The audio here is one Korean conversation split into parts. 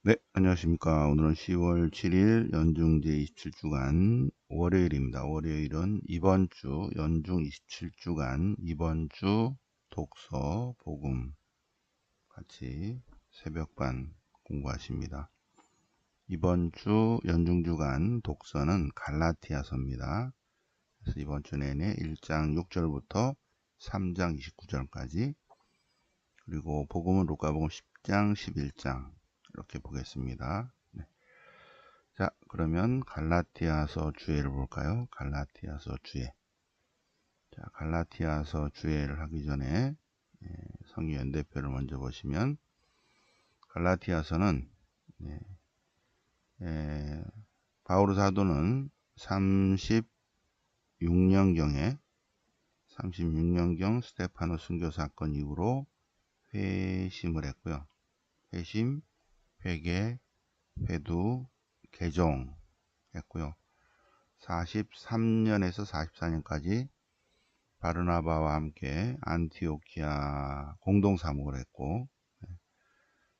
네, 안녕하십니까. 오늘은 10월 7일 연중 제27주간 월요일입니다. 월요일은 이번 주 연중 27주간 이번 주 독서, 복음 같이 새벽반 공부하십니다. 이번 주 연중주간 독서는 갈라티아서입니다. 그래서 이번 주 내내 1장 6절부터 3장 29절까지, 그리고 복음은 루카복음 10장 11장 이렇게 보겠습니다. 네. 자, 그러면 갈라티아서 주예를 볼까요? 갈라티아서 주예. 자, 갈라티아서 주예를 하기 전에 성의 연대표를 먼저 보시면, 갈라티아서는 바오로 사도는 36년경 스테파노 순교 사건 이후로 회심을 했고요. 회심, 회개, 회두, 개종했고요. 43년에서 44년까지 바르나바와 함께 안티오키아 공동 사목을 했고,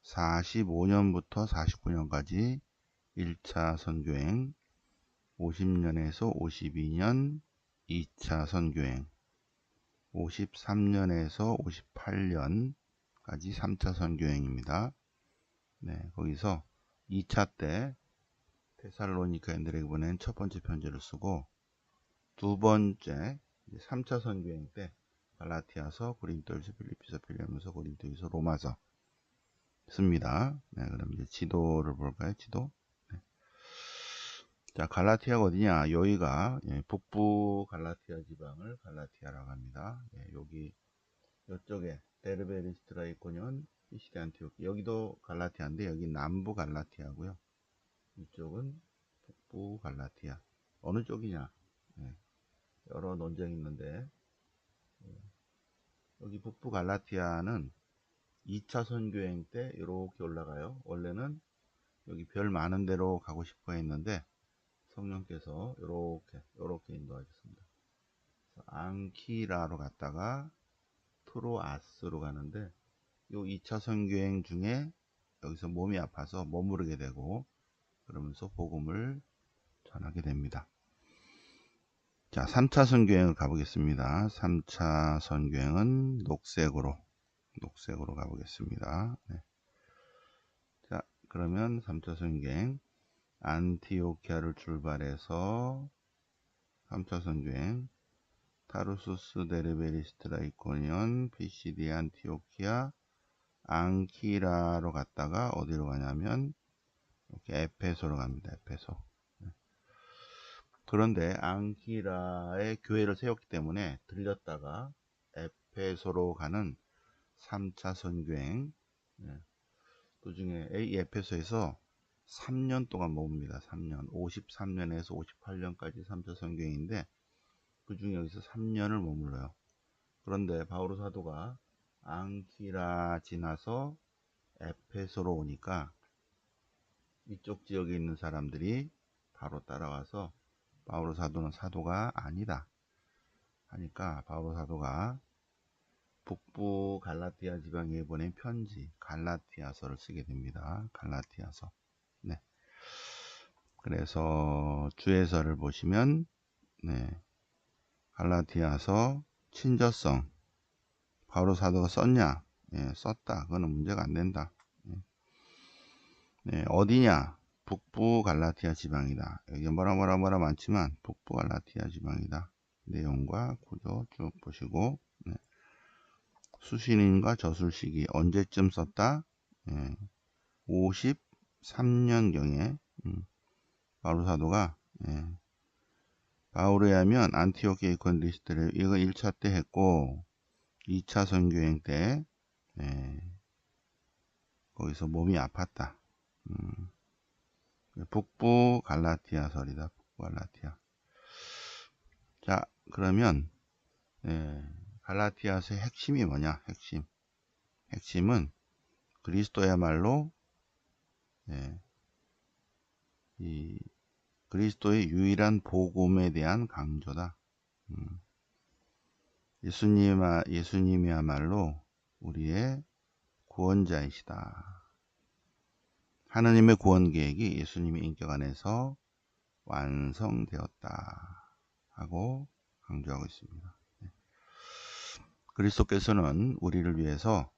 45년부터 49년까지 1차 선교행, 50년에서 52년 2차 선교행, 53년에서 58년까지 3차 선교행입니다. 네, 거기서 2차 때 데살로니가인들에게 보낸 첫 번째 편지를 쓰고, 두 번째 3차 선교행 때 갈라티아서, 고린도후서, 빌립보서, 빌레몬서, 고린도후서, 로마서 씁니다. 네, 그럼 이제 지도를 볼까요? 지도. 네. 자, 갈라티아가 어디냐? 여기가 북부 갈라티아 지방을 갈라티아라고 합니다. 여기 이쪽에 데르베 리스트라 이코니온, 피시디 안티오키, 여기도 갈라티아인데 여기 남부 갈라티아고요. 이쪽은 북부 갈라티아. 어느 쪽이냐? 여러 논쟁이 있는데, 여기 북부 갈라티아는 2차 선교행 때 이렇게 올라가요. 원래는 여기 별 많은 데로 가고 싶어 했는데 성령께서 이렇게 인도하셨습니다. 앙키라로 갔다가 트로아스로 가는데, 요 2차 선교행 중에 여기서 몸이 아파서 머무르게 되고, 그러면서 복음을 전하게 됩니다. 자, 3차 선교행을 가보겠습니다. 3차 선교행은 녹색으로 가보겠습니다. 네. 자, 그러면 3차 선교행 안티오키아를 출발해서 3차 선교행 타르수스, 데르베 리스트라, 이코니온, 피시디 안티오키아, 앙키라로 갔다가 어디로 가냐면 이렇게 에페소로 갑니다. 에페소. 그런데 앙키라에 교회를 세웠기 때문에 들렸다가 에페소로 가는 3차 선교행, 도중에 이 에페소에서 3년 동안 머뭅니다. 3년. 53년에서 58년까지 3차 선교행인데, 그 중에 여기서 3년을 머물러요. 그런데 바오로 사도가 앙키라 지나서 에페소로 오니까 이쪽 지역에 있는 사람들이 바로 따라와서 바오로 사도는 사도가 아니다 하니까, 바오로 사도가 북부 갈라티아 지방에 보낸 편지 갈라티아서를 쓰게 됩니다. 갈라티아서. 네. 그래서 주에서를 보시면, 네, 갈라티아서 친저성, 바오로 사도가 썼냐? 썼다. 그거는 문제가 안 된다. 네, 어디냐? 북부 갈라티아 지방이다. 여기 뭐라 많지만 북부 갈라티아 지방이다. 내용과 구조 쭉 보시고, 네. 수신인과 저술 시기 언제쯤 썼다? 53년경에 바오로 사도가, 바울에 하면 안티오키아 이콘 리스트를 이거 1차 때 했고, 2차 선교행 때 거기서 몸이 아팠다. 북부 갈라티아설이다. 북부 갈라티아. 자, 그러면 갈라티아서의 핵심이 뭐냐? 핵심은 그리스도야말로 이 그리스도의 유일한 복음에 대한 강조다. 예수님이야말로 우리의 구원자이시다 하느님의 구원 계획이 예수님의 인격 안에서 완성되었다 하고 강조하고 있습니다. 그리스도께서는 우리를 위해서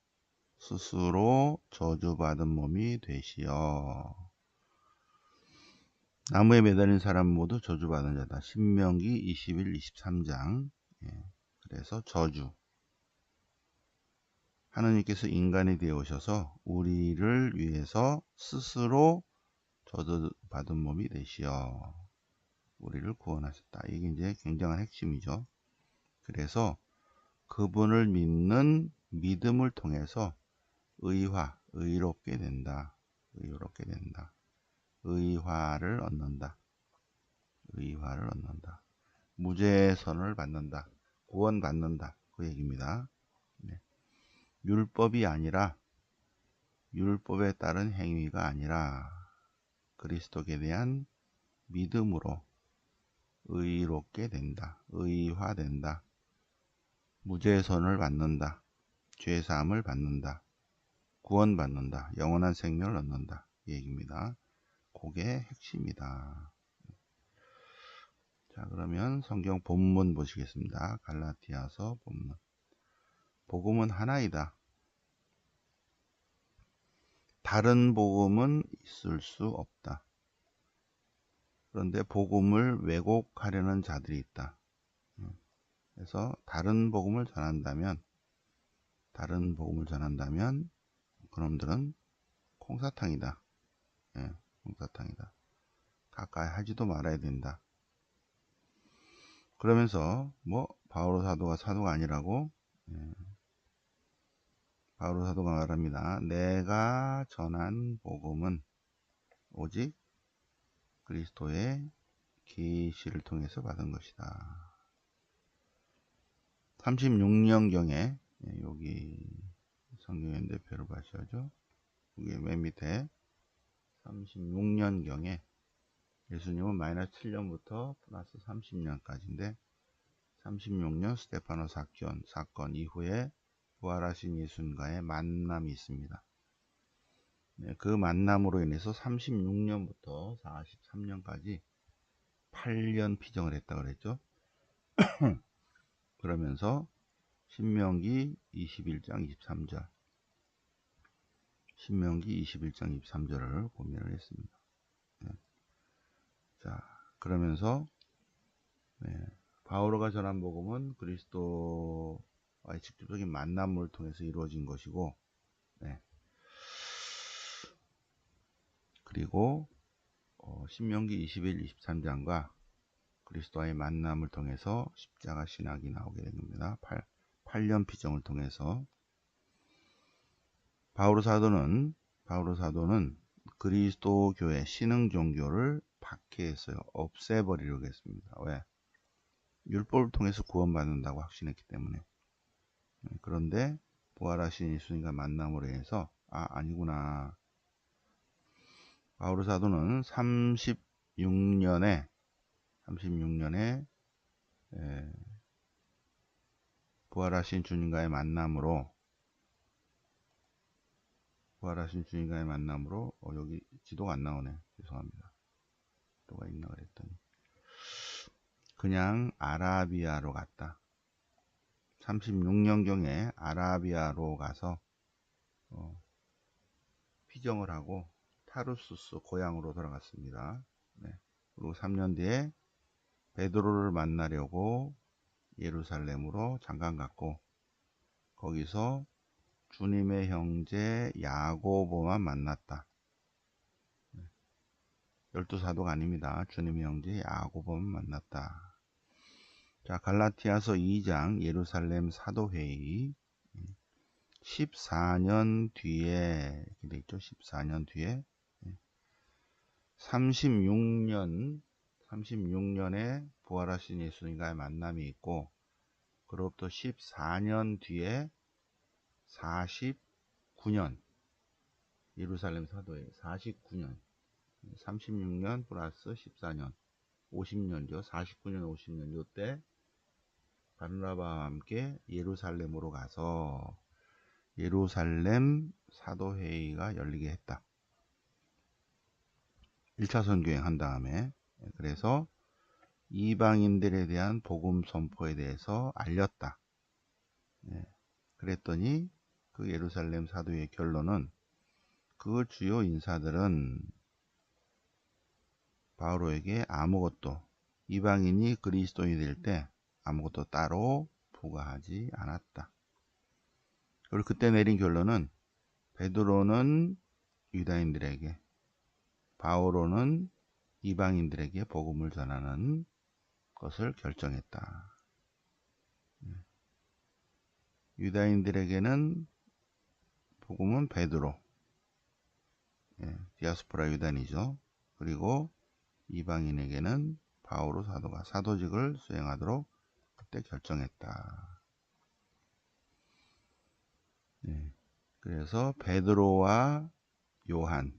스스로 저주받은 몸이 되시어 나무에 매달린 사람 모두 저주받은 자다. 신명기 21, 23장. 그래서 저주. 하느님께서 인간이 되어 오셔서 우리를 위해서 스스로 저주받은 몸이 되시어 우리를 구원하셨다. 이게 이제 굉장한 핵심이죠. 그래서 그분을 믿는 믿음을 통해서 의롭게 된다. 의롭게 된다. 의화를 얻는다. 의화를 얻는다. 무죄의 선을 받는다. 구원받는다. 그 얘기입니다. 네. 율법이 아니라 율법에 따른 행위가 아니라 그리스도에 대한 믿음으로 의롭게 된다. 의화된다. 무죄의 선을 받는다. 죄사함을 받는다. 구원받는다. 영원한 생명을 얻는다. 이 얘기입니다. 그게 핵심이다. 자, 그러면 성경 본문 보시겠습니다. 갈라디아서 본문. 복음은 하나이다. 다른 복음은 있을 수 없다. 그런데 복음을 왜곡하려는 자들이 있다. 그래서 다른 복음을 전한다면 그놈들은 콩사탕이다. 콩사탕이다. 가까이 하지도 말아야 된다. 그러면서 바오로 사도가 아니라고 바오로 사도가 말합니다. 내가 전한 복음은 오직 그리스도의 계시를 통해서 받은 것이다. 36년경에 여기 성경연대표를 봐셔야죠. 여기 맨 밑에 36년경에 예수님은 마이너스 7년부터 플러스 30년까지인데 36년 스테파노 사건 이후에 부활하신 예수님과의 만남이 있습니다. 그 만남으로 인해서 36년부터 43년까지 8년 피정을 했다고 그랬죠. 그러면서 신명기 21장 23절 을 고민을 했습니다. 자, 그러면서 바오로가 전한 복음은 그리스도와의 직접적인 만남을 통해서 이루어진 것이고, 그리고 신명기 21, 23장과 그리스도와의 만남을 통해서 십자가 신학이 나오게 됩니다. 8년 피정을 통해서 바오로 사도는 그리스도 교회 신흥 종교를 박해했어요. 없애버리려고 했습니다. 왜? 율법을 통해서 구원받는다고 확신했기 때문에. 그런데 부활하신 예수님과 만남으로 해서 아니구나. 바오로 사도는 36년에 부활하신 주님과의 만남으로 여기 지도가 안 나오네. 죄송합니다. 지도가 있나 그랬더니 그냥 아라비아로 갔다. 36년경에 아라비아로 가서 피정을 하고 타르수스 고향으로 돌아갔습니다. 그리고 3년 뒤에 베드로를 만나려고 예루살렘으로 잠깐 갔고 거기서 주님의 형제 야고보만 만났다. 12사도가 아닙니다. 주님의 형제 야고보만 만났다. 자, 갈라티아서 2장 예루살렘 사도회의 14년 뒤에 이렇게 돼 있죠. 14년 뒤에 36년에 부활하신 예수님과의 만남이 있고 그로부터 14년 뒤에 49년 예루살렘 사도회의 49년 36년 플러스 14년 50년죠. 49년 50년 요때 바르나바와 함께 예루살렘으로 가서 예루살렘 사도회의가 열리게 했다. 1차 선교행 한 다음에, 그래서 이방인들에 대한 복음 선포에 대해서 알렸다. 그랬더니 그 예루살렘 사도의 결론은 그 주요 인사들은 바오로에게 아무것도, 이방인이 그리스도인이 될 때 아무것도 따로 부과하지 않았다. 그리고 그때 내린 결론은 베드로는 유다인들에게, 바오로는 이방인들에게 복음을 전하는 것을 결정했다. 유다인들에게는 복음은 베드로, 디아스포라 유다인이죠. 그리고 이방인에게는 바오로 사도가 사도직을 수행하도록 그때 결정했다. 그래서 베드로와 요한,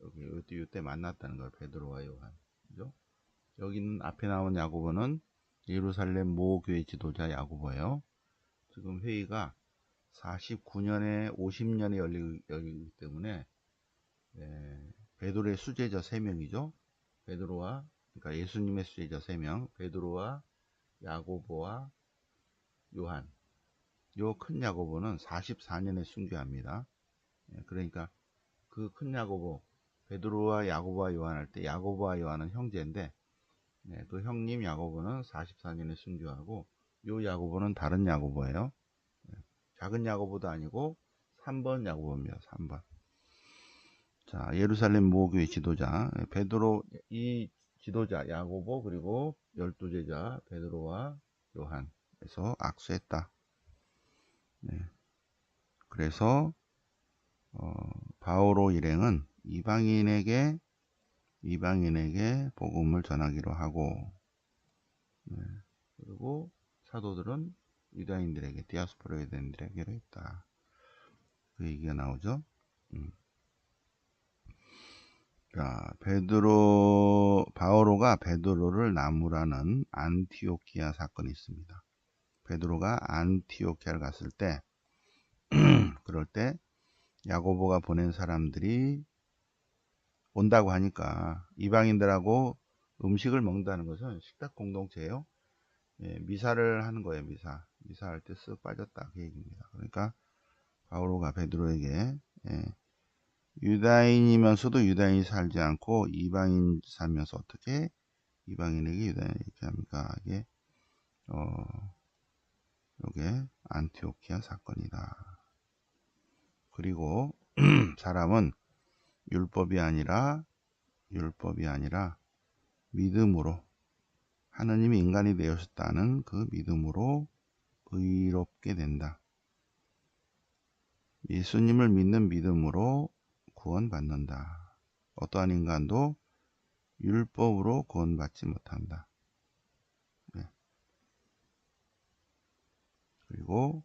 여기 이때 만났다는 걸, 베드로와 요한. 그죠? 여기는 앞에 나온 야고보는 예루살렘 모교회 지도자 야고보예요. 지금 회의가 49년에 50년에 열리기 때문에 베드로의 수제자 3명이죠. 베드로와, 그러니까 예수님의 수제자 3명, 베드로와 야고보와 요한. 요 큰 야고보는 44년에 순교합니다. 그러니까 그 큰 야고보, 베드로와 야고보와 요한 할 때 야고보와 요한은 형제인데, 그 형님 야고보는 44년에 순교하고, 요 야고보는 다른 야고보예요. 작은 야고보도 아니고 3번 야고보입니다. 3번. 자, 예루살렘 모교회 지도자 베드로, 이 지도자 야고보, 그리고 12제자 베드로와 요한에서 악수했다. 그래서 바오로 일행은 이방인에게 복음을 전하기로 하고, 그리고 사도들은 유다인들에게, 디아스포라 유다인들에게로 했다. 그 얘기가 나오죠. 자, 바오로가 베드로를 나무라는 안티오키아 사건이 있습니다. 베드로가 안티오키아를 갔을 때, 그럴 때 야고보가 보낸 사람들이 온다고 하니까, 이방인들하고 음식을 먹는다는 것은 식탁 공동체예요. 미사를 하는 거예요. 미사할 때 쓱 빠졌다, 그 얘기입니다. 그러니까 바오로가 베드로에게, 유다인이면서도 유다인이 살지 않고 이방인 살면서 어떻게 이방인에게 유다인을 이렇게 합니까? 이게 안티오키아 사건이다. 그리고 사람은 율법이 아니라 믿음으로, 하느님이 인간이 되었다는 그 믿음으로 의롭게 된다. 예수님을 믿는 믿음으로 구원받는다. 어떠한 인간도 율법으로 구원받지 못한다. 그리고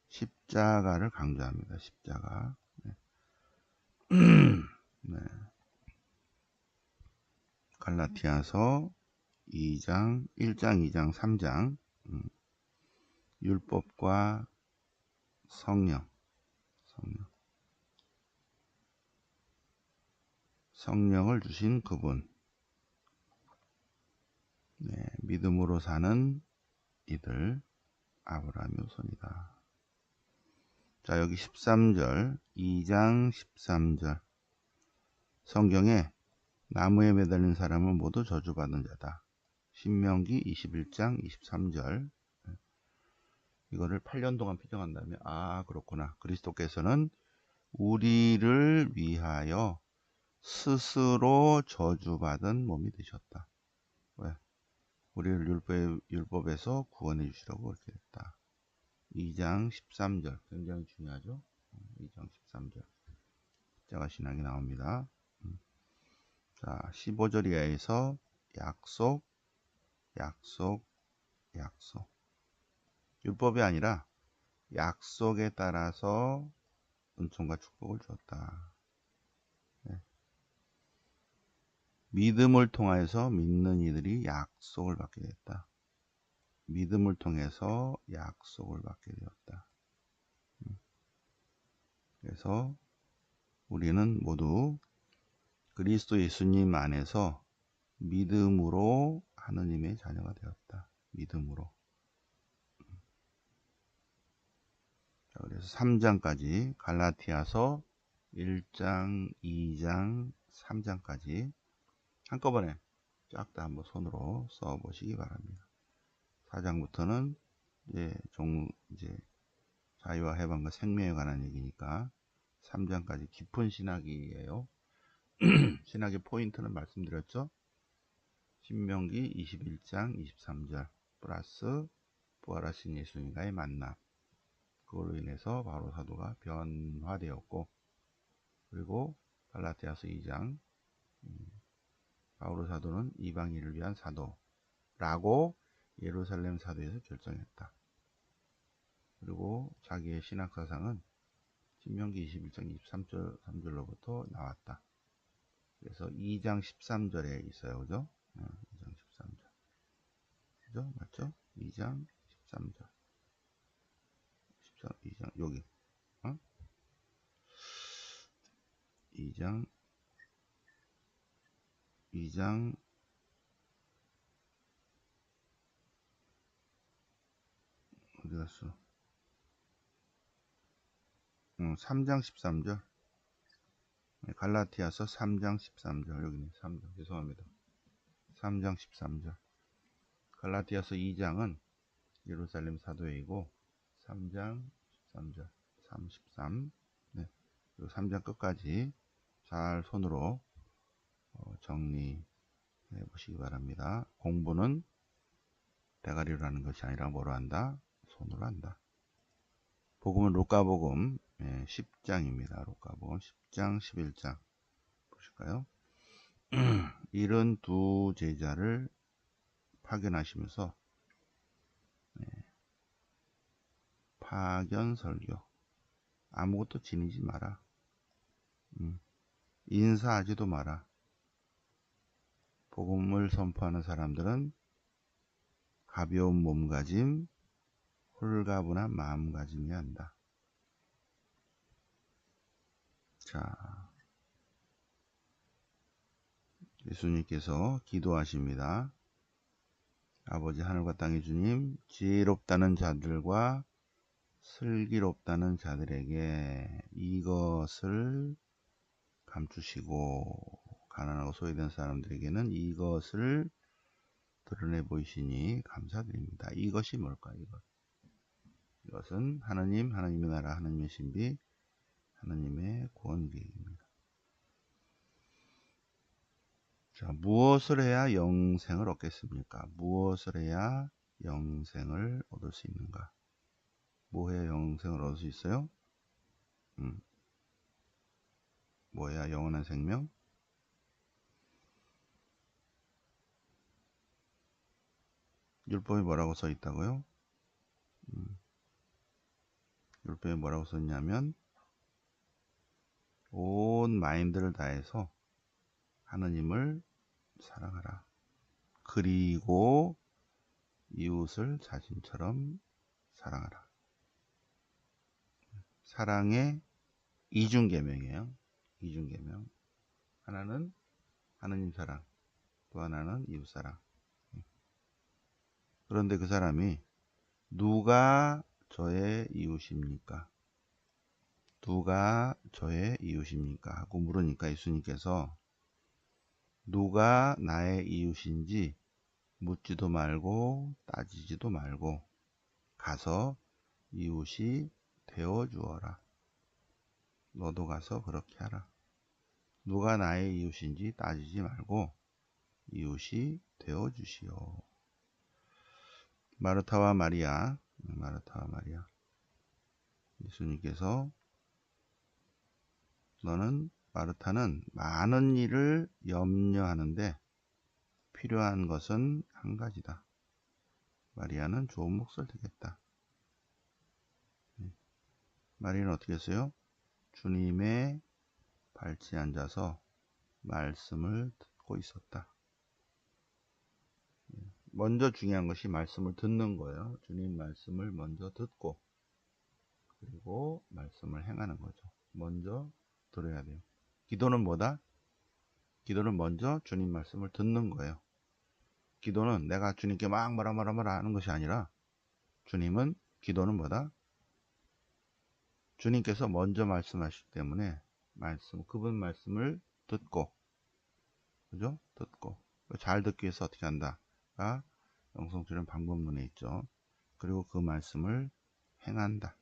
십자가를 강조합니다. 십자가. 네. 갈라티아서 2장, 1장, 2장, 3장. 율법과 성령을 주신 그분. 믿음으로 사는 이들, 아브라함의 후손이다. 자, 여기 13절, 2장 13절. 성경에 나무에 매달린 사람은 모두 저주받은 자다. 신명기 21장 23절. 이거를 8년 동안 피정한다면, 그렇구나. 그리스도께서는 우리를 위하여 스스로 저주받은 몸이 되셨다. 왜? 우리를 율법에서 구원해 주시라고 그렇게 됐다. 2장 13절. 굉장히 중요하죠. 2장 13절. 십자가 신학이 나옵니다. 자, 15절 이하에서 약속. 율법이 아니라 약속에 따라서 은총과 축복을 주었다. 믿음을 통해서 믿는 이들이 약속을 받게 됐다. 믿음을 통해서 약속을 받게 되었다. 그래서 우리는 모두 그리스도 예수님 안에서 믿음으로 하느님의 자녀가 되었다. 믿음으로. 자, 그래서 3장까지 갈라티아서 1장, 2장, 3장까지 한꺼번에 쫙 다 한번 손으로 써보시기 바랍니다. 4장부터는 이제 자유와 해방과 생명에 관한 얘기니까 3장까지 깊은 신학이에요. 신학의 포인트는 말씀드렸죠. 신명기 21장 23절 플러스 부활하신 예수님과의 만남, 그걸로 인해서 바로 사도가 변화되었고, 그리고 갈라티아서 2장 바오로 사도는 이방인을 위한 사도라고 예루살렘 사도에서 결정했다. 그리고 자기의 신학사상은 신명기 21장 23절 3절로부터 나왔다. 그래서 2장 13절에 있어요. 그죠? 2장 13절. 그죠? 맞죠? 2장 13절. 2장, 여기. 2장, 어디 갔어? 3장 13절. 갈라티아서 3장 13절. 여기네. 3장. 죄송합니다. 3장 13절. 갈라티아서 2장은 예루살렘 사도회이고 3장 13절. 33. 네. 그리고 3장 끝까지 잘 손으로 정리해 보시기 바랍니다. 공부는 대가리로 하는 것이 아니라 뭐로 한다? 손으로 한다. 복음은 루카복음 10장입니다. 루카복음 10장 11장 보실까요? 이른 두 제자를 파견하시면서 파견 설교, 아무것도 지니지 마라. 인사하지도 마라. 복음을 선포하는 사람들은 가벼운 몸가짐, 홀가분한 마음가짐이 한다. 자, 예수님께서 기도하십니다. 아버지 하늘과 땅의 주님, 지혜롭다는 자들과 슬기롭다는 자들에게 이것을 감추시고, 가난하고 소외된 사람들에게는 이것을 드러내 보이시니 감사드립니다. 이것이 뭘까? 이것은 하나님의 나라, 하나님의 신비, 하나님의 구원 계획입니다. 자, 무엇을 해야 영생을 얻겠습니까? 무엇을 해야 영생을 얻을 수 있는가? 뭐 해야 영생을 얻을 수 있어요? 뭐 해야 영원한 생명? 율법에 뭐라고 써 있다고요? 율법에 뭐라고 썼냐면 온 마인드를 다해서 하느님을 사랑하라. 그리고 이웃을 자신처럼 사랑하라. 사랑의 이중계명이에요. 이중계명. 하나는 하느님 사랑, 또 하나는 이웃 사랑. 그런데 그 사람이 누가 저의 이웃입니까? 누가 저의 이웃입니까? 하고 물으니까 예수님께서 누가 나의 이웃인지 묻지도 말고 따지지도 말고 가서 이웃이 되어주어라. 너도 가서 그렇게 하라. 누가 나의 이웃인지 따지지 말고 이웃이 되어주시오. 마르타와 마리아. 예수님께서 마르타는 많은 일을 염려하는데 필요한 것은 한 가지다. 마리아는 좋은 몫을 듣겠다. 마리아는 어떻게 했어요? 주님의 발치에 앉아서 말씀을 듣고 있었다. 먼저 중요한 것이 말씀을 듣는 거예요. 주님 말씀을 먼저 듣고 그리고 말씀을 행하는 거죠. 먼저 들어야 돼요. 기도는 뭐다? 기도는 먼저 주님 말씀을 듣는 거예요. 기도는 내가 주님께 막 뭐라 하는 것이 아니라, 기도는 뭐다? 주님께서 먼저 말씀하시기 때문에 그분 말씀을 듣고, 그죠? 듣고 잘 듣기 위해서 어떻게 한다가 영성출연 방법론에 있죠. 그리고 그 말씀을 행한다.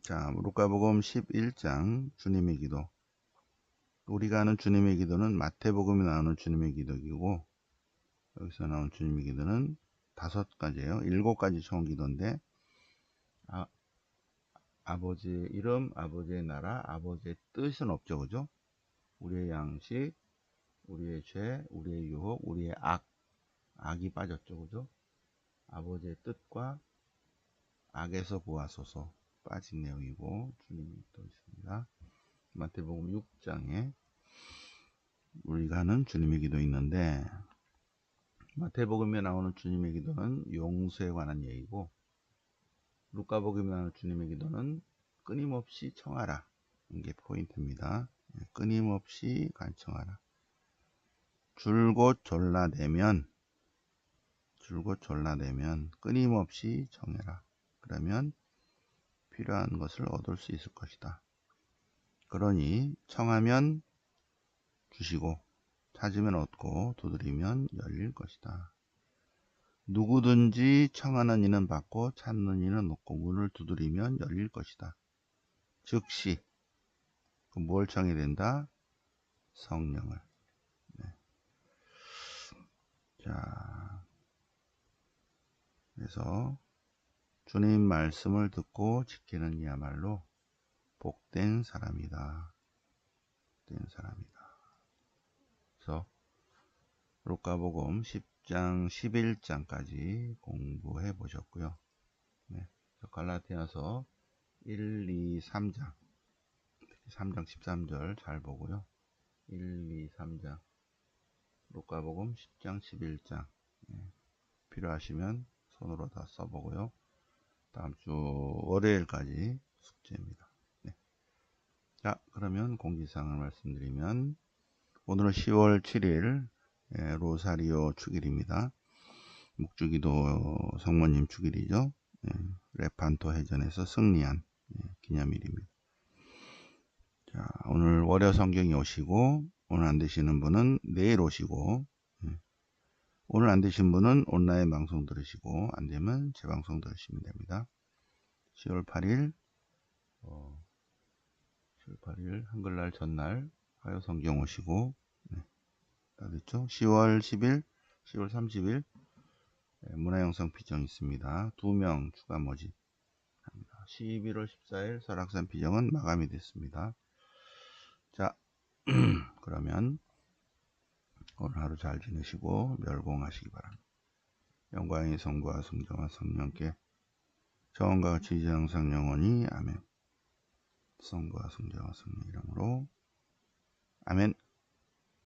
자, 루카복음 11장 주님의 기도. 우리가 아는 주님의 기도는 마태복음에 나오는 주님의 기도이고, 여기서 나온 주님의 기도는 5가지예요. 7가지 총 기도인데, 아버지의 이름, 아버지의 나라, 아버지의 뜻은 없죠, 그죠? 우리의 양식, 우리의 죄, 우리의 유혹, 우리의 악이 빠졌죠, 그죠? 아버지의 뜻과 악에서 구하소서 빠진 내용이고, 주님이 또 있습니다. 마태복음 6장에 우리가 하는 주님의 기도 있는데, 마태복음에 나오는 주님의 기도는 용서에 관한 얘기고, 루카복음에 나오는 주님의 기도는 끊임없이 청하라. 이게 포인트입니다. 끊임없이 간청하라. 줄곧 졸라대면 끊임없이 청해라. 그러면 필요한 것을 얻을 수 있을 것이다. 그러니 청하면 주시고, 찾으면 얻고, 두드리면 열릴 것이다. 누구든지 청하는 이는 받고, 찾는 이는 얻고, 문을 두드리면 열릴 것이다. 즉시 뭘 청해야 된다? 성령을. 자, 그래서 주님 말씀을 듣고 지키는 이야말로 복된 사람이다. 복된 사람이다. 그래서 루카복음 10장 11장까지 공부해 보셨고요. 네, 갈라디아서 1, 2, 3장 3장 13절 잘 보고요. 1, 2, 3장 루카복음 10장 11장 필요하시면 손으로 다 써보고요. 다음 주 월요일까지 숙제입니다. 네. 자, 그러면 공지사항을 말씀드리면, 오늘은 10월 7일 로사리오 축일입니다. 묵주기도 성모님 축일이죠. 레판토 해전에서 승리한 기념일입니다. 자, 오늘 월요 성경이 오시고, 오늘 안 되시는 분은 내일 오시고, 오늘 안 되신 분은 온라인 방송 들으시고, 안 되면 재방송 들으시면 됩니다. 10월 8일 한글날 전날 화요 성경 오시고, 다 됐죠? 10월 10일, 10월 30일 문화영상 피정 있습니다. 2명 추가 모집 합니다. 11월 14일 설악산 피정은 마감이 됐습니다. 자, 그러면 오늘 하루 잘 지내시고 멸공하시기 바랍니다. 영광의 성부와 성자와 성령께 저원과 같이 이제 항상 영원히 아멘. 성부와 성자와 성령 이름으로 아멘.